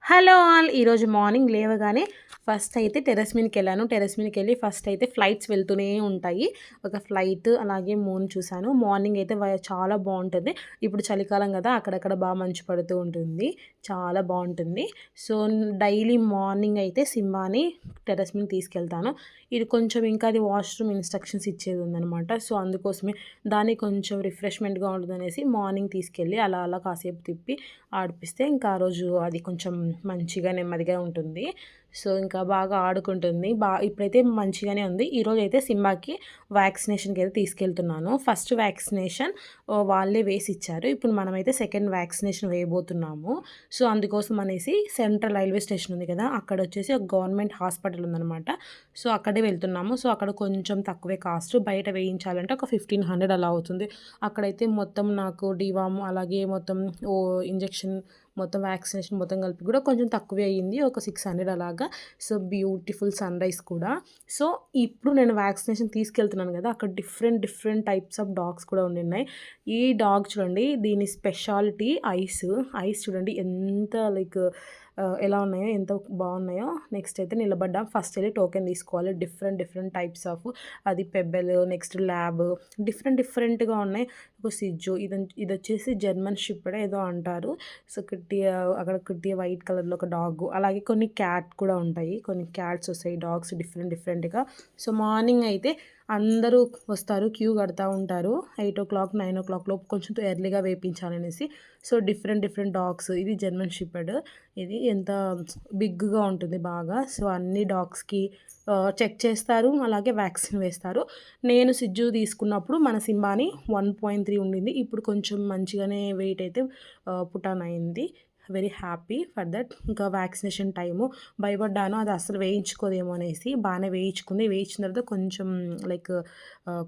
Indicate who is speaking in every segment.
Speaker 1: Hello all! ఈరోజు morning లేవగానే first అయితే టెర్రస్ మీదకెళ్ళాను. టెర్రస్ మీదకెళ్ళి ఫస్ట్ అయితే ఫ్లైట్స్ వెళ్తూనే ఉంటాయి. ఒక ఫ్లైట్ అలాగే మూన్ చూశాను. మార్నింగ్ అయితే చాలా బావుంటుంది. ఇప్పుడు చలికాలం గదా! అక్కడక్కడ మంచు పడుతూ ఉంటుంది. చాలా బావుంటుంది. సో, డైలీ మార్నింగ్ అయితే సింబాని టెర్రస్ మీదకి తీసుకెళ్తాను. ఇది కొంచెం ఇంకా అది వాష్‌రూమ్ ఇన్‌స్ట్రక్షన్స్ ఇచ్చేది ఉందనమాట. సో, అందుకోసమే దానికి కొంచెం రిఫ్రెష్‌మెంట్‌గా ఉంటదనేసి మార్నింగ్ తీసుకెళ్ళి అలా అలా కాసేపు తిప్పి ఆడిపిస్తే ఇంకా ఆ రోజు అది కొంచెం మంచిగా నెమ్మదిగా ఉంటుంది. సో, ఇంకా బాగా ఆడుకుంటుంది. ఇప్పుడైతే మంచిగానే ఉంది. ఈరోజైతే సింబాకి వ్యాక్సినేషన్‌కైతే తీసుకెళ్తున్నాను. ఫస్ట్ వ్యాక్సినేషన్ వాళ్ళే వేసిచ్చారు. ఇప్పుడు మనమైతే సెకండ్ వ్యాక్సినేషన్ వేయబోతున్నాము. సో, అందుకోసం అనేసి సెంట్రల్ రైల్వే స్టేషన్ ఉంది కదా! అక్కడొచ్చేసి ఒక గవర్నమెంట్ హాస్పిటల్ ఉందనమాట. సో, అక్కడే వెళ్తున్నాము. సో, అక్కడ కొంచెం తక్కువే కాస్ట్. బయట వేయించాలంటే ఒక 1500 అలా అవుతుంది. అక్కడైతే మొత్తం నాకు డీవార్మ్ అలాగే మొత్తం ఇంజెక్షన్ మొత్తం వ్యాక్సినేషన్ మొత్తం కలిపి కూడా కొంచెం తక్కువే అయ్యింది. ఒక 600 అలాగా. సో, బ్యూటిఫుల్ సన్‌రైజ్ కూడా. సో, ఇప్పుడు నేను వ్యాక్సినేషన్ తీసుకెళ్తున్నాను గదా! అక్కడ different different types of dogs కూడా ఉండిన్నాయి. ఈ డాగ్ చూడండి దీని స్పెషాలిటీ ఐస్. ఐస్ చూడండి ఎంత ఎలా ఉన్నాయో, ఎంత బాగున్నాయో. నెక్స్ట్ అయితే నిలబడ్డాం. ఫస్ట్ ఎళ్లి టోకెన్ తీసుకోవాలి. డిఫరెంట్ డిఫరెంట్ టైప్స్ ఆఫ్ అది పెబెల్, నెక్స్ట్ ల్యాబ్ డిఫరెంట్ డిఫరెంట్‌గా ఉన్నాయి. ఒక సిజ్జు ఇదొచ్చేసి జర్మన్ షెపర్డ్ ఏదో అంటారు. సో, కుట్టిగా వైట్ కలర్‌లో ఒక డాగు. అలాగే కొన్ని క్యాట్ కూడా ఉంటాయి. కొన్ని క్యాట్స్ వస్తాయి. డాగ్స్ డిఫరెంట్ డిఫరెంట్‌గా. సో, మార్నింగ్ అయితే అందరూ వస్తారు. క్యూ కడతా ఉంటారు. 8:00, 9:00 లోపు కొంచెం ఎర్లీగా వేపించాలనేసి. So, different different dogs. ఇది జర్మన్ షెపర్డ్. ఇది ఎంత బిగ్‌గా ఉంటుంది బాగా. సో, అన్ని డాగ్స్‌కి చెక్ చేస్తారు. అలాగే వ్యాక్సిన్ వేస్తారు. నేను సిజ్జు తీసుకున్నప్పుడు మన సింబాని 1.3 ఉండింది. ఇప్పుడు కొంచెం మంచిగానే వెయిట్ అయితే పుట్ ఆన్ అయింది. Very happy for that. ఇంకా వ్యాక్సినేషన్ టైము భయపడ్డాను. అది అస్సలు వేయించుకోదేమో అనేసి. బానే వేయించుకుంది. వేయించిన తర్వాత కొంచెం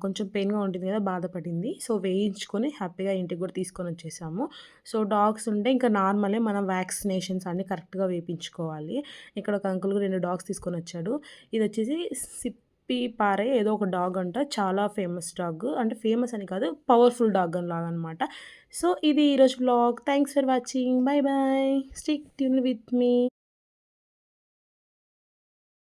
Speaker 1: కొంచెం పెయిన్‌గా ఉంటుంది కదా! బాధపడింది. సో, వేయించుకొని హ్యాపీగా ఇంటికి కూడా తీసుకొనొచ్చేసాము. సో, డాగ్స్ ఉంటే ఇంకా నార్మలే మనం వ్యాక్సినేషన్స్ అన్నీ కరెక్ట్‌గా వేపించుకోవాలి. ఇక్కడ ఒక అంకుల్ 2 డాగ్స్ తీసుకొనొచ్చాడు. ఇదొచ్చేసి సిప్పి పారే ఏదో ఒక డాగ్ అంట. చాలా ఫేమస్ డాగ్. అంటే ఫేమస్ అని కాదు పవర్‌ఫుల్ డాగ్ లాగనమాట. సో, ఇది ఈరోజు vlog. Thanks for watching. By by. Stay tuned with me.